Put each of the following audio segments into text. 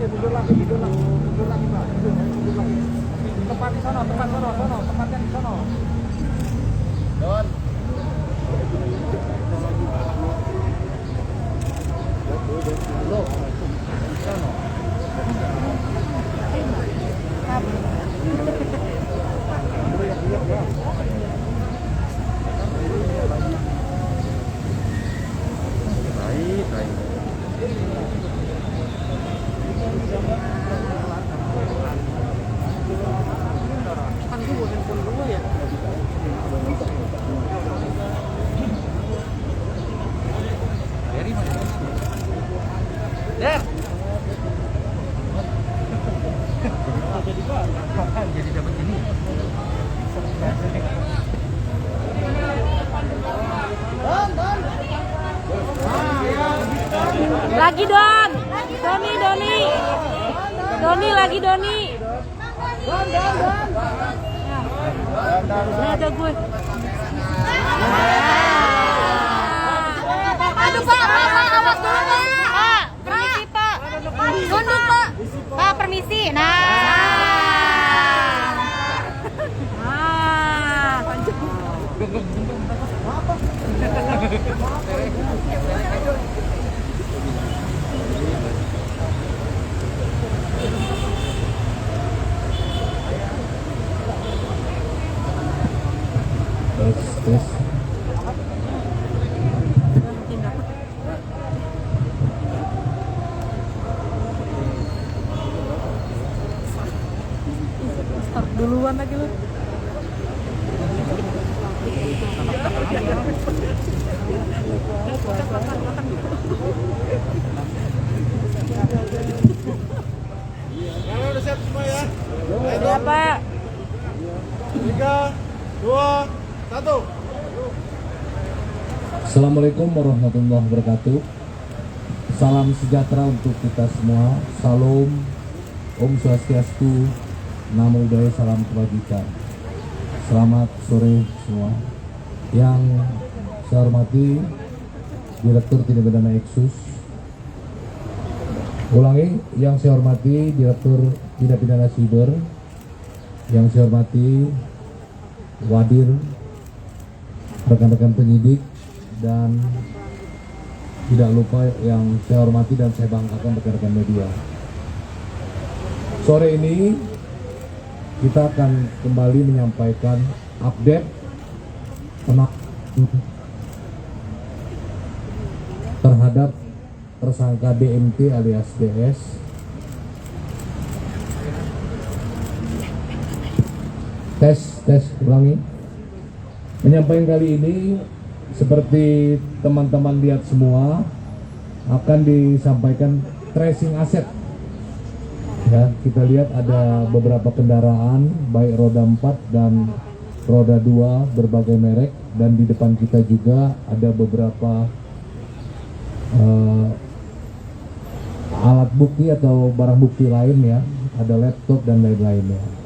Mundur lagi Pak. Tempat di sono, tempatnya di sono. Don. Loh. Di sono. Baik. Jadi dapat ini. Lagi Don. Doni lagi Doni. Don. Nah, ada gue. Aduh Pak, awas dulu Pak. Permisi Pak. Tunduk Pak. Pak permisi. Tes. Start duluan lagi lu. Udah siap semua ya? Ya Pak. 3, 2, 1. Assalamualaikum warahmatullahi wabarakatuh. Salam sejahtera untuk kita semua. Salam, Om Swastiastu, Namo Buddhaya, salam kebajikan. Selamat sore semua. Yang saya hormati Direktur Tindak Pidana Eksus. Ulangi, yang saya hormati Direktur Tindak Pidana Siber. Yang saya hormati Wadir, rekan-rekan penyidik, dan tidak lupa yang saya hormati dan saya banggakan rekan-rekan media. Sore ini kita akan kembali menyampaikan update terhadap tersangka DMT alias DS. Tes ulangi. Menyampaikan kali ini seperti teman-teman lihat semua akan disampaikan tracing aset. Ya, kita lihat ada beberapa kendaraan baik roda 4 dan roda 2 berbagai merek, dan di depan kita juga ada beberapa alat bukti atau barang bukti lain ya, ada laptop dan lain-lainnya.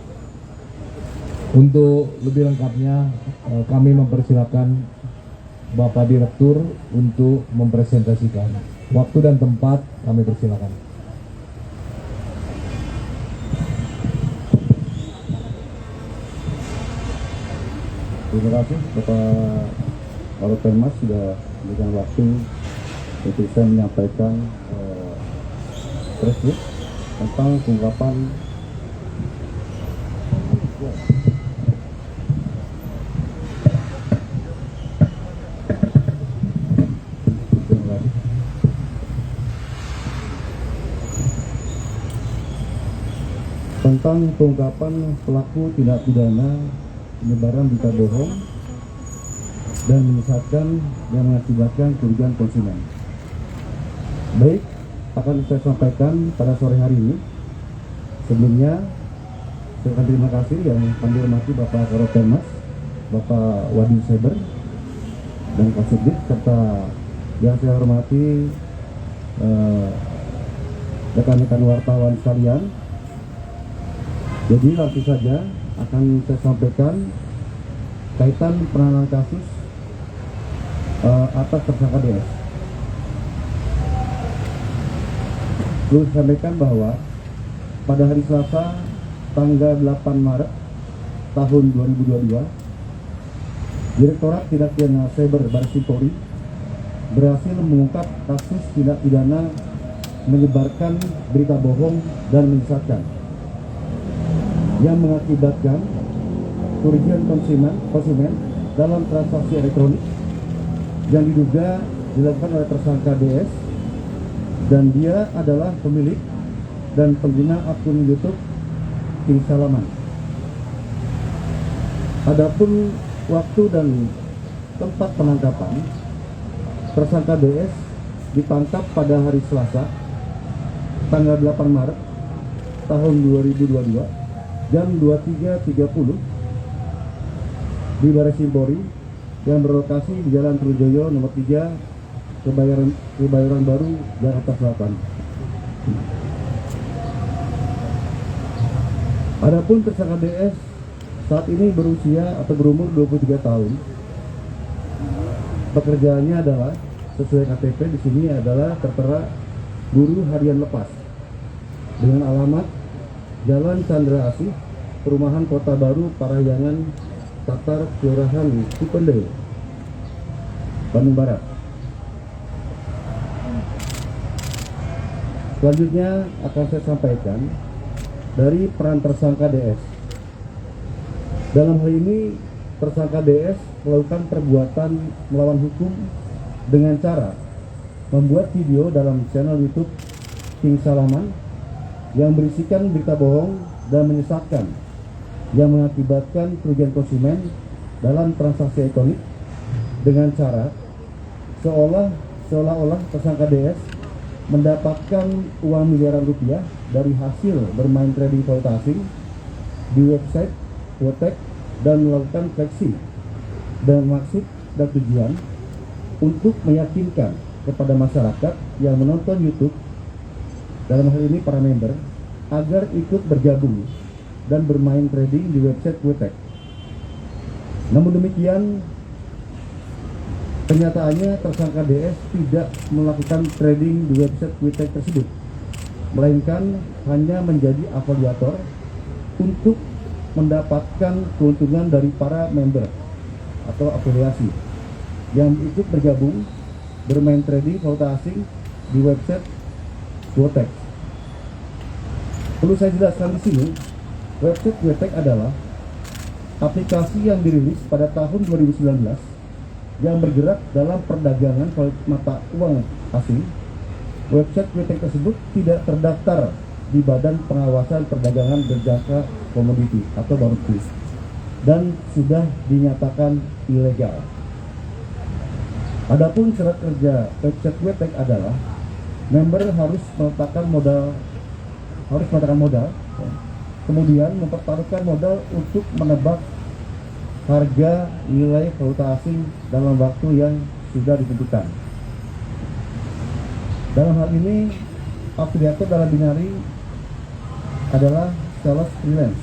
Untuk lebih lengkapnya kami mempersilakan Bapak Direktur untuk mempresentasikan. Waktu dan tempat kami persilakan. Terima kasih Bapak Karopenmas sudah memberikan waktu untuk saya menyampaikan press release tentang pengungkapan pelaku tindak pidana penyebaran berita bohong dan menyesatkan yang mengakibatkan kerugian konsumen. Baik, akan saya sampaikan pada sore hari ini. Sebelumnya, saya akan terima kasih yang kami hormati Bapak Karopenmas, Bapak Wadir Seber, dan Kasubdit serta yang saya hormati rekan-rekan wartawan sekalian. Jadi langsung saja akan saya sampaikan kaitan penanganan kasus atas tersangka DS. Perlu saya sampaikan bahwa pada hari Selasa tanggal 8 Maret tahun 2022, Direktorat Tindak Pidana Cyber Barreskrim Polri berhasil mengungkap kasus tindak pidana menyebarkan berita bohong dan menyesatkan yang mengakibatkan kerugian konsumen dalam transaksi elektronik yang diduga dilakukan oleh tersangka DS, dan dia adalah pemilik dan pengguna akun YouTube King Salaman. Adapun waktu dan tempat penangkapan, tersangka DS ditangkap pada hari Selasa tanggal 8 Maret tahun 2022 jam 23.30 di Barreskrim Polri yang berlokasi di Jalan Trujoyo nomor 3, Kebayoran Baru, Jakarta Selatan. Adapun tersangka DS saat ini berusia atau berumur 23 tahun. Pekerjaannya adalah sesuai KTP di sini adalah tertera guru harian lepas dengan alamat Jalan Chandra Asih, Perumahan Kota Baru, Parahyangan, Tatar, Kelurahan Cipende, Bandung Barat. Selanjutnya akan saya sampaikan dari peran tersangka DS. Dalam hal ini, tersangka DS melakukan perbuatan melawan hukum dengan cara membuat video dalam channel YouTube King Salaman yang berisikan berita bohong dan menyesatkan yang mengakibatkan kerugian konsumen dalam transaksi elektronik dengan cara seolah-olah tersangka DS mendapatkan uang miliaran rupiah dari hasil bermain trading valuta asing di website Quotek dan melakukan fleksi dan maksud dan tujuan untuk meyakinkan kepada masyarakat yang menonton YouTube, dalam hal ini para member, agar ikut bergabung dan bermain trading di website Quotek. Namun demikian, kenyataannya tersangka DS tidak melakukan trading di website Quotek tersebut, melainkan hanya menjadi afiliator untuk mendapatkan keuntungan dari para member atau afiliasi yang ikut bergabung bermain trading valuta asing di website Quotek. Perlu saya jelaskan di sini, website Quotek adalah aplikasi yang dirilis pada tahun 2019 yang bergerak dalam perdagangan mata uang asing. Website Quotek tersebut tidak terdaftar di Badan Pengawasan Perdagangan Berjangka Komoditi atau BAPES dan sudah dinyatakan ilegal. Adapun syarat kerja website Quotek adalah member harus meletakkan modal, kemudian mempertaruhkan modal untuk menebak harga nilai valuta asing dalam waktu yang sudah ditentukan. Dalam hal ini, afiliator dalam binari adalah sales freelance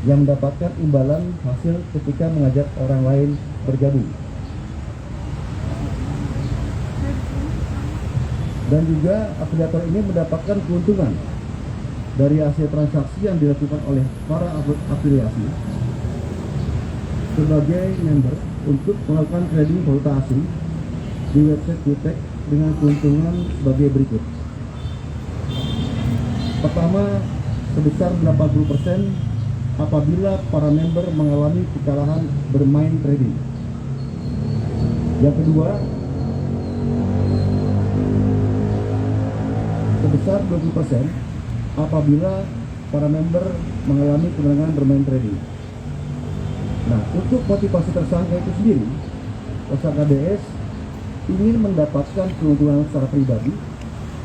yang mendapatkan imbalan hasil ketika mengajak orang lain bergabung. Dan juga afiliator ini mendapatkan keuntungan dari hasil transaksi yang dilakukan oleh para afiliasi sebagai member untuk melakukan trading valuta asing di website Quotek dengan keuntungan sebagai berikut. Pertama, sebesar 80% apabila para member mengalami kekalahan bermain trading. Yang kedua, sebesar 20% apabila para member mengalami kemenangan bermain trading. Nah, untuk motivasi tersangka itu sendiri, tersangka DS ingin mendapatkan keuntungan secara pribadi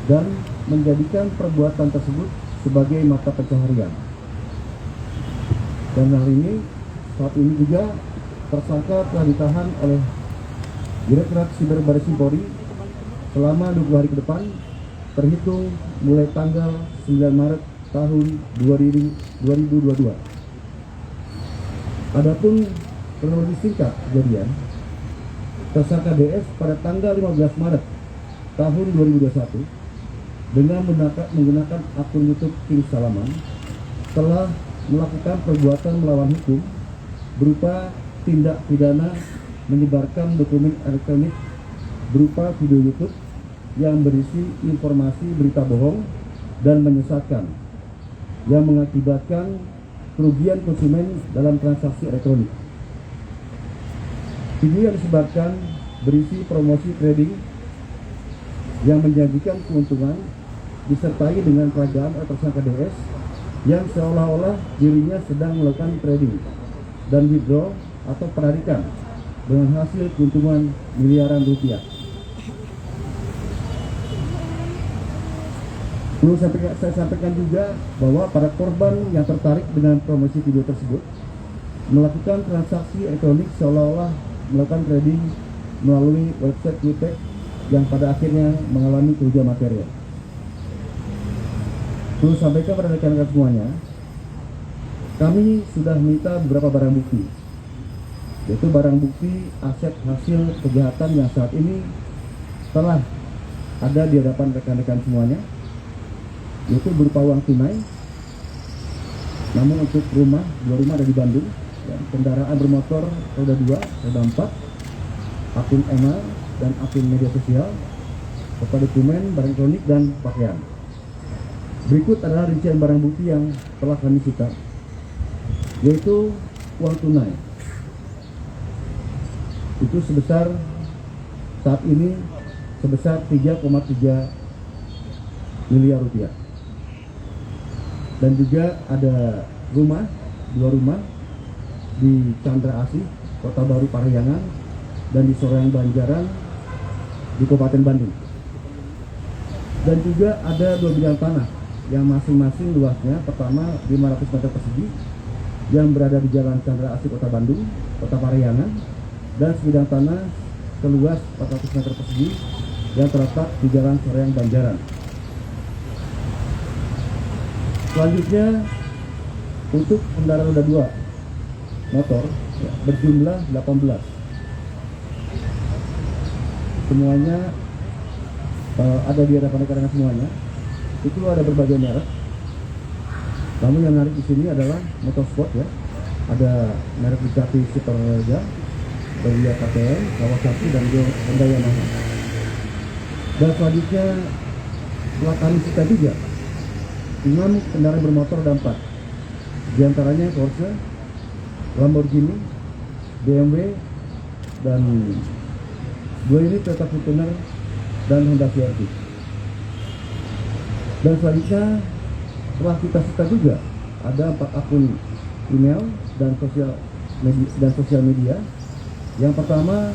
dan menjadikan perbuatan tersebut sebagai mata pencaharian. Dan hal ini, saat ini juga tersangka telah ditahan oleh Direktorat Siber Barreskrim Polri selama 20 hari ke depan terhitung mulai tanggal 9 Maret tahun 2022. Adapun kronologi singkat kejadian, tersangka DS pada tanggal 15 Maret tahun 2021 dengan menggunakan akun YouTube King Salaman telah melakukan perbuatan melawan hukum berupa tindak pidana menyebarkan dokumen elektronik berupa video YouTube yang berisi informasi berita bohong dan menyesatkan yang mengakibatkan kerugian konsumen dalam transaksi elektronik. Video yang disebarkan berisi promosi trading yang menjanjikan keuntungan disertai dengan peragaan oleh tersangka DS yang seolah-olah dirinya sedang melakukan trading dan withdraw atau penarikan dengan hasil keuntungan miliaran rupiah. Perlu saya sampaikan juga bahwa para korban yang tertarik dengan promosi video tersebut melakukan transaksi elektronik seolah-olah melakukan trading melalui website QTech yang pada akhirnya mengalami kerugian material. Perlu sampaikan pada rekan-rekan semuanya, kami sudah minta beberapa barang bukti, yaitu barang bukti aset hasil kejahatan yang saat ini telah ada di hadapan rekan-rekan semuanya, yaitu berupa uang tunai, namun untuk dua rumah ada di Bandung, ya, kendaraan bermotor roda 2, roda 4, akun email dan akun media sosial, serta dokumen, barang elektronik dan pakaian. Berikut adalah rincian barang bukti yang telah kami sita, yaitu uang tunai. Itu sebesar saat ini sebesar 3,3 miliar rupiah. Dan juga ada dua rumah di Chandra Asih, Kota Baru Parahyangan, dan di Soreang Banjaran di Kabupaten Bandung. Dan juga ada 2 bidang tanah yang masing-masing luasnya pertama 500 meter persegi yang berada di Jalan Chandra Asih Kota Bandung, Kota Parahyangan, dan sebidang tanah seluas 400 meter persegi yang terletak di Jalan Soreang Banjaran. Selanjutnya untuk kendaraan roda 2 motor ya, berjumlah 18. Semuanya ada di hadapan rekan-rekan semuanya. Itu ada berbagai merek. Namun yang menarik di sini adalah motorsport ya. Ada merek Ducati Superleggera, Aprilia KTM, Kawasaki, dan Honda Yamaha. Dan selanjutnya telah kami sita juga 6 kendaraan bermotor roda 4. Di antaranya Porsche, Lamborghini, BMW, dan 2 unit Toyota Fortuner dan Honda CR-V. Dan selanjutnya telah kita sita juga ada 4 akun email dan sosial media. Yang pertama,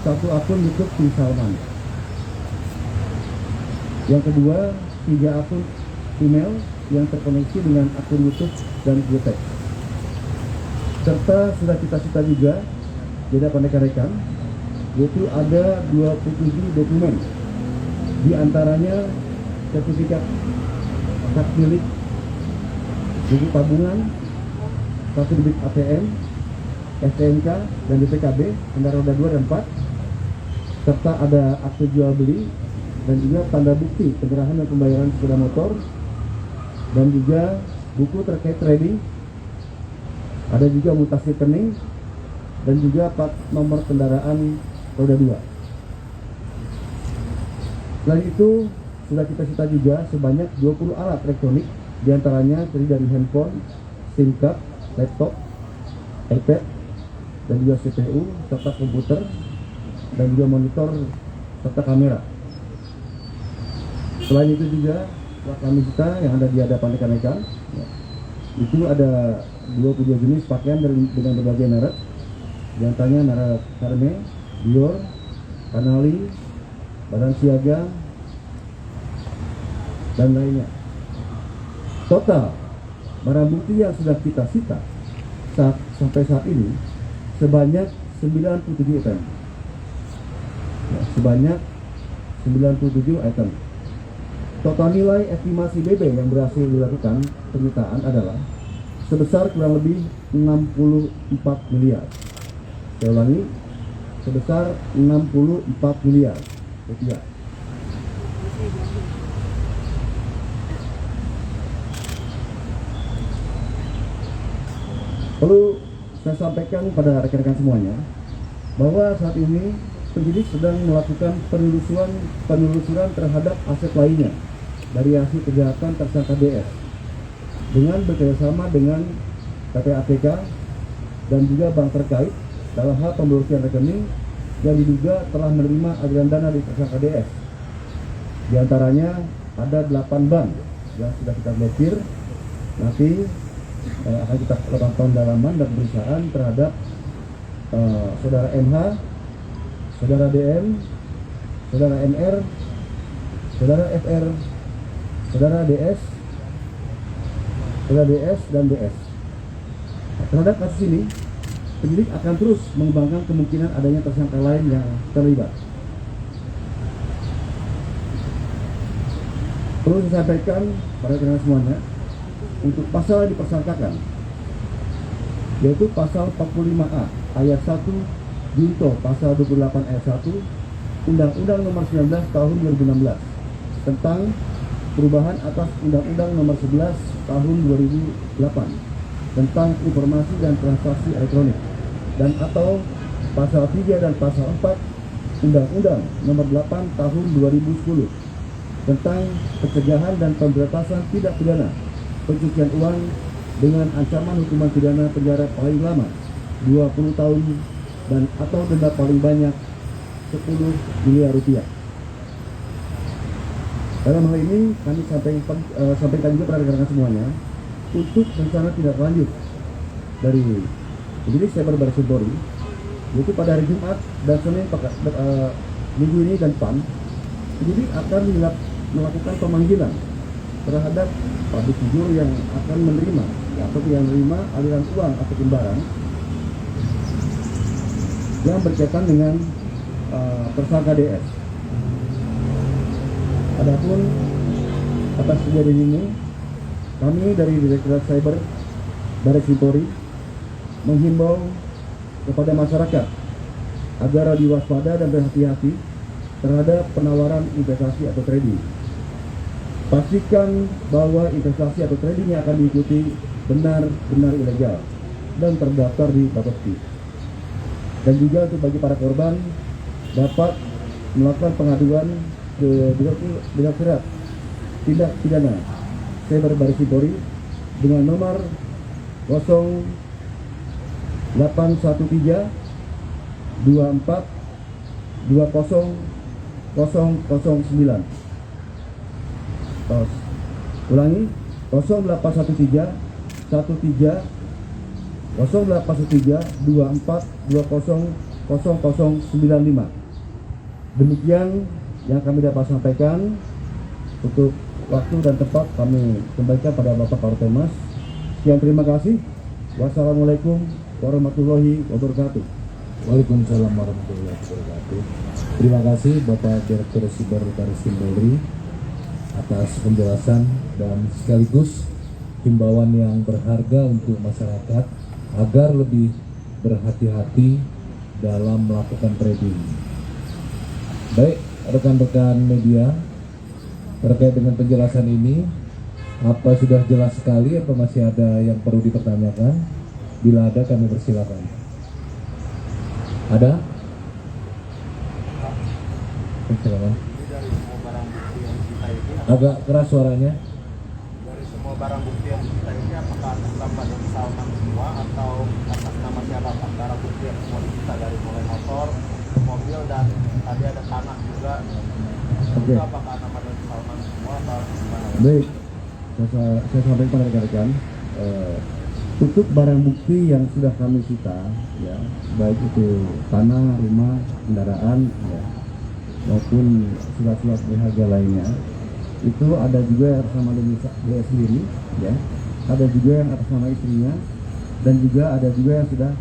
1 akun YouTube King Salman. Yang kedua, 3 akun email yang terkoneksi dengan akun YouTube dan QTech. Serta sudah kita sita juga di hadapan rekan-rekan, yaitu ada 27 dokumen. Di antaranya sertifikat hak milik, buku tabungan, kartu debit ATM, STNK dan DPKB kendaraan roda 2 dan 4, serta ada akte jual beli dan juga tanda bukti penyerahan dan pembayaran sepeda motor, dan juga buku terkait trading, ada juga mutasi rekening, dan juga plat nomor kendaraan roda 2. Selain itu sudah kita sita juga sebanyak 20 alat elektronik, diantaranya terdiri dari handphone, SIM card, laptop, iPad, dan juga CPU, serta komputer, dan juga monitor, serta kamera. Selain itu juga telah kami sita yang ada di hadapan rekan-rekan, ya, itu ada 22 jenis pakaian dengan berbagai merek, diantaranya merek Hermes, Dior, Canali, Balenciaga, dan lainnya. Total barang bukti yang sudah kita sita sampai saat ini sebanyak 97 item. Ya, sebanyak 97 item. Total nilai estimasi BB yang berhasil dilakukan penyitaan adalah sebesar kurang lebih 64 miliar. Saya ulangi, sebesar 64 miliar rupiah. Perlu saya sampaikan pada rekan-rekan semuanya bahwa saat ini penyidik sedang melakukan penelusuran terhadap aset lainnya dari hasil kejahatan tersangka DS dengan bekerjasama dengan PPATK dan juga bank terkait dalam hal pemblokiran rekening yang diduga telah menerima aliran dana dari tersangka DS. Di antaranya ada 8 bank yang sudah kita blokir. Nanti akan kita lakukan pendalaman dan pemeriksaan terhadap saudara MH, saudara DM, saudara MR, saudara FR, saudara DS, saudara DS dan DS. Terhadap kasus ini, penyidik akan terus mengembangkan kemungkinan adanya tersangka lain yang terlibat. Perlu saya sampaikan pada rekan semuanya, untuk pasal yang dipersangkakan, yaitu pasal 45A ayat 1 junto pasal 28 ayat 1 Undang-Undang Nomor 19 Tahun 2016 tentang perubahan atas Undang-Undang Nomor 11 Tahun 2008 tentang informasi dan transaksi elektronik, dan atau pasal 3 dan pasal 4 Undang-Undang Nomor 8 Tahun 2010 tentang pencegahan dan pemberantasan tindak pidana pencucian uang dengan ancaman hukuman pidana penjara paling lama 20 tahun dan atau denda paling banyak 10 miliar rupiah. Dalam hal ini kami sampaikan juga pada rekan-rekan semuanya untuk rencana tindak lanjut dari penyidik Cyber Baris Krim Polri, yaitu pada hari Jumat dan Senin minggu ini dan depan, penyidik akan melakukan pemanggilan terhadap public figure yang akan menerima atau yang menerima aliran uang atau barang yang berkaitan dengan tersangka DS. Adapun atas kejadian ini, kami dari Direktorat Cyber Baris Krim Polri menghimbau kepada masyarakat agar diwaspada dan berhati-hati terhadap penawaran investasi atau trading. Pastikan bahwa investasi atau trading yang akan diikuti benar-benar ilegal dan terdaftar di Bapepti. Dan juga untuk bagi para korban dapat melakukan pengaduan ke Direktorat Tindak Pidana Cyber Baris Krim Polri dengan nomor 0813 24 20 009. Ulangi, 0813 24 20 0095. Demikian yang kami dapat sampaikan. Untuk waktu dan tempat kami kembalikan pada Bapak Kapolres. Sekian, terima kasih. Wassalamualaikum warahmatullahi wabarakatuh. Waalaikumsalam warahmatullahi wabarakatuh. Terima kasih Bapak Direktur Cyber Baris Krim Polri atas penjelasan dan sekaligus himbauan yang berharga untuk masyarakat agar lebih berhati-hati dalam melakukan trading. Baik, rekan-rekan media, terkait dengan penjelasan ini, apa sudah jelas sekali atau masih ada yang perlu dipertanyakan? Bila ada, kami persilakan. Ada? Silakan. Agak keras suaranya. Dari semua barang bukti yang kita ini, apakah atas nama Doni Salman semua atau atas nama siapa? Barang bukti yang semua kita dari mulai motor, mobil, dan tadi ada tanah juga. Oke. Itu apakah nama Doni Salman semua atau gimana? Baik, saya sampaikan pada rekan-rekan, untuk barang bukti yang sudah kami sita, ya, baik itu tanah, rumah, kendaraan, ya, maupun surat-surat berharga lainnya, itu ada juga yang atas nama dia sendiri, ya, ada juga yang atas nama istrinya, dan juga ada juga yang sudah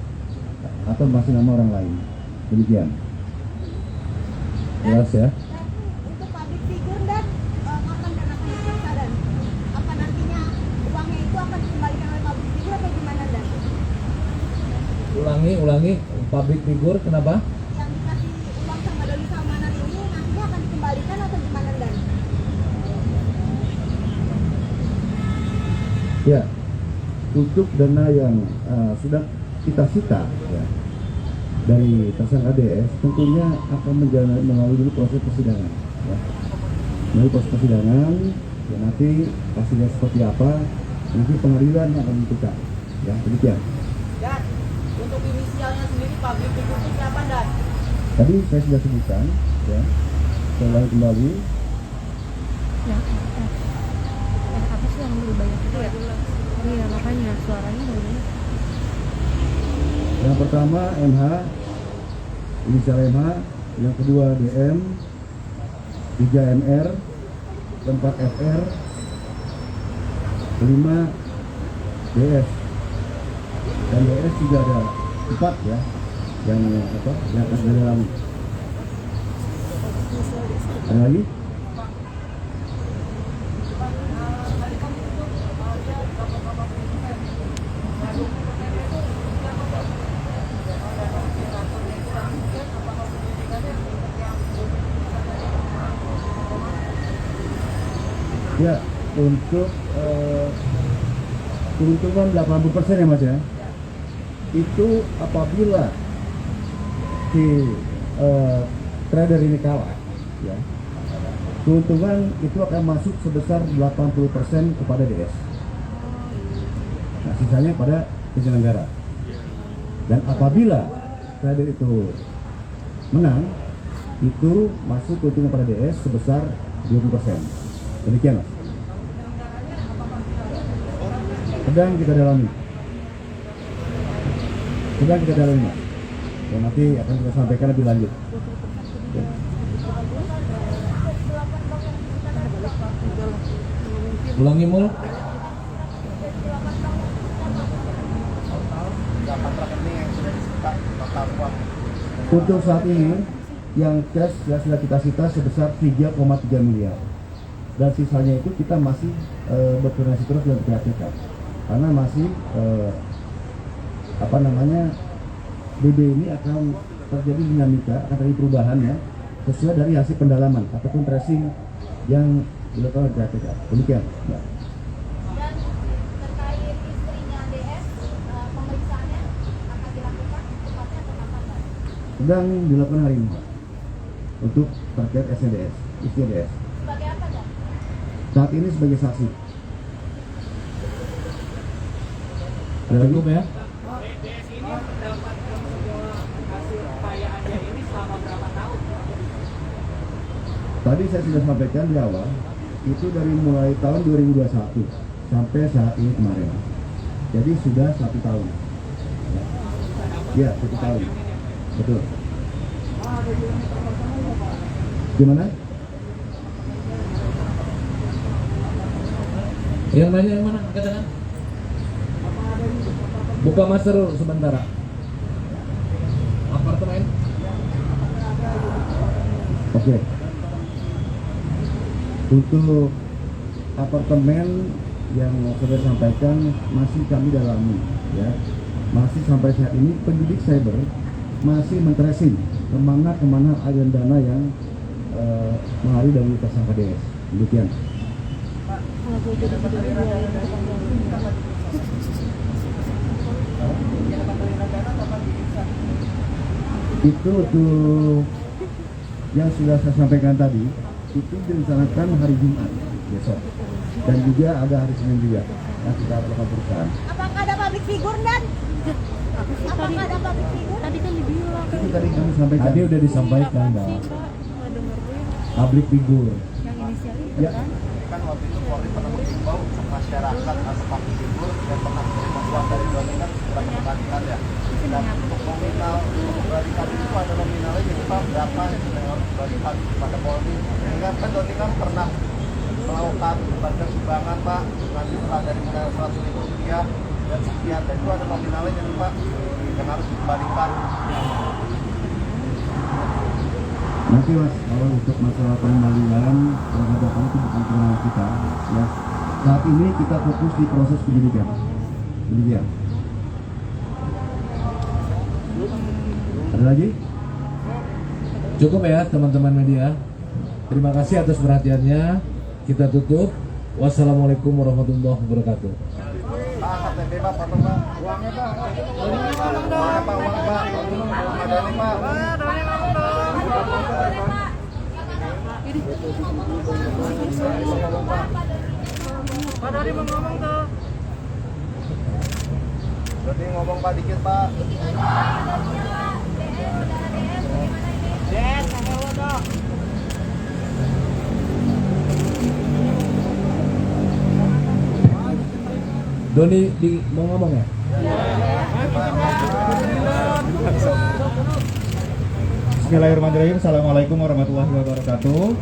atau masih nama orang lain. Demikian. Jelas ya? public figure, kenapa? Yang dikasih uang sama Doni Salmanan ini nantinya akan dikembalikan atau gimana, Dan? Ya, untuk dana yang sudah kita sita ya, dari tersangka DS tentunya akan melalui dulu proses persidangan ya. Melalui proses persidangan ya, nanti hasilnya seperti apa nanti pengadilan yang akan menentukan ya, demikian. Dan untuk inisialnya sendiri public figure itu siapa, Dan? Tadi saya sudah sebutkan ya, saya ulangi kembali. Apa sih yang lebih banyak itu ya? Iya, makanya suaranya banyak. Yang pertama MH, inisial MH, yang kedua DM, 3 MR, 4 FR, 5 DS, dan DS juga ada 4 ya, yang akan dalam. Ada lagi? Ya, untuk keuntungan 80% ya Mas ya, itu apabila si trader ini kalah ya, keuntungan itu akan masuk sebesar 80% kepada DS. Nah, sisanya pada penyelenggara. Dan apabila trader itu menang, itu masuk keuntungan pada DS sebesar 20%. Demikian Mas. Sedang kita dalami Mas. Dan nanti akan kita sampaikan lebih lanjut. Ulangi mul. rekening yang sudah disita total uang. Untuk saat ini yang cash yang sudah kita sita sebesar 3,3 miliar. Dan sisanya itu kita masih berkoordinasi terus dengan PPATK karena masih BB ini akan terjadi dinamika, akan terjadi perubahan ya, sesuai dari hasil pendalaman ataupun tracing yang dilakukan oleh PPATK. Demikian. Ya. Dan terkait istrinya DS, pemeriksaannya akan dilakukan tepatnya atau kapan, Pak? Sedang dilakukan hari ini Pak, untuk terkait SDS, istri DS. Sebagai apa, Dan? Saat ini sebagai saksi. Ada lagi? Cukup ya. Tadi saya sudah sampaikan di awal, itu dari mulai tahun 2021 sampai saat ini kemarin. Jadi sudah 1 tahun. Ya, 1 tahun. Betul. Gimana? Yang nanya yang mana? Katakan. Buka master sebentar. Apartemen. Oke. Untuk apartemen yang sudah sampaikan masih kami dalami ya. Masih sampai saat ini penyidik cyber masih men-tracing kemana aliran dana yang mengalir dari tersangka DS. Demikian. Itu untuk yang sudah saya sampaikan tadi, itu direncanakan hari Jumat besok, dan juga ada hari Senin juga yang kita lakukan perusahaan. Apakah ada public figure, Dan? Apakah ada public figure? Tadi kan dibilang. Itu tadi kami sampaikan. Tadi udah disampaikan, Mbak. Public figure. Yang inisial itu Ya. kan? Kan waktu itu Polri pernah mengimbau untuk masyarakat atau public figure yang pernah menerima uang dari dominan segera mengembalikan ya. Dan untuk nominal kembalikan itu ada nominalnya jadi Pak berapa yang harus dikembalikan kepada Polri. Ingat kan dominan pernah melakukan bagian sumbangan Pak dengan jumlah dari mulai 100.000 rupiah dan sekian. Dan itu ada nominalnya jadi Pak yang harus dikembalikan. Nanti Mas, kalau untuk masalah pengembalian terhadap itu bukan kewenangan kita ya. Saat ini kita fokus di proses penyidikan. Demikian. Ada lagi? Cukup ya teman-teman media. Terima kasih atas perhatiannya. Kita tutup. Wassalamualaikum warahmatullahi wabarakatuh. Pak, KTP Pak, foto Pak. Uangnya Pak. Uangnya Pak, uang Pak. Ada nih Pak. Pak Doni mau ngomong tuh. Berarti ngomong Pak dikit Pak. Yes, sama udah. Doni mau ngomong ya? Bismillahirrahmanirrahim. Assalamualaikum warahmatullahi wabarakatuh.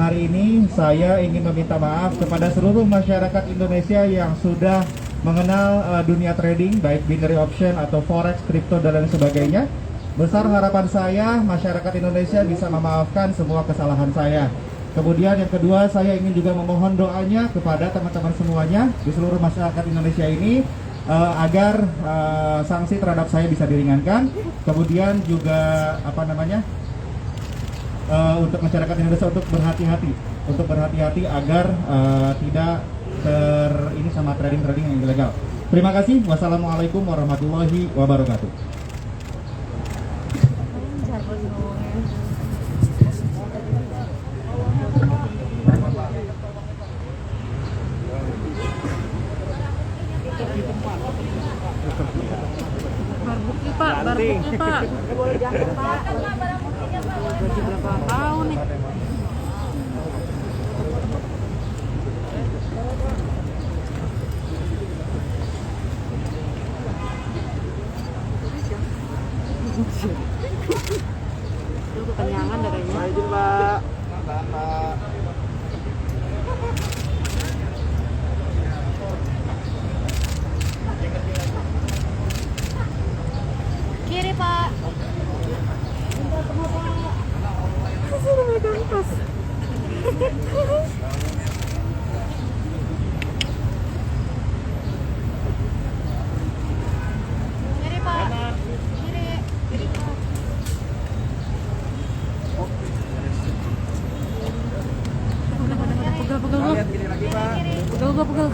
Hari ini saya ingin meminta maaf kepada seluruh masyarakat Indonesia yang sudah mengenal dunia trading, baik binary option atau forex, kripto dan lain sebagainya. Besar harapan saya masyarakat Indonesia bisa memaafkan semua kesalahan saya. Kemudian yang kedua, saya ingin juga memohon doanya kepada teman-teman semuanya di seluruh masyarakat Indonesia ini agar sanksi terhadap saya bisa diringankan. Kemudian juga untuk masyarakat Indonesia untuk berhati-hati agar tidak ini sama trading yang ilegal. Terima kasih. Wassalamualaikum warahmatullahi wabarakatuh. Barbuknya Pak, barbuknya Pak. Boleh jangan Pak. Gaji berapa tahun nih? Lu kekenyangan dah kayaknya. Izin Pak. Pak. Kiri Pak. Kiri Pak. Kiri Pak. Pegel. Lihat gini lagi Pak. Pegel.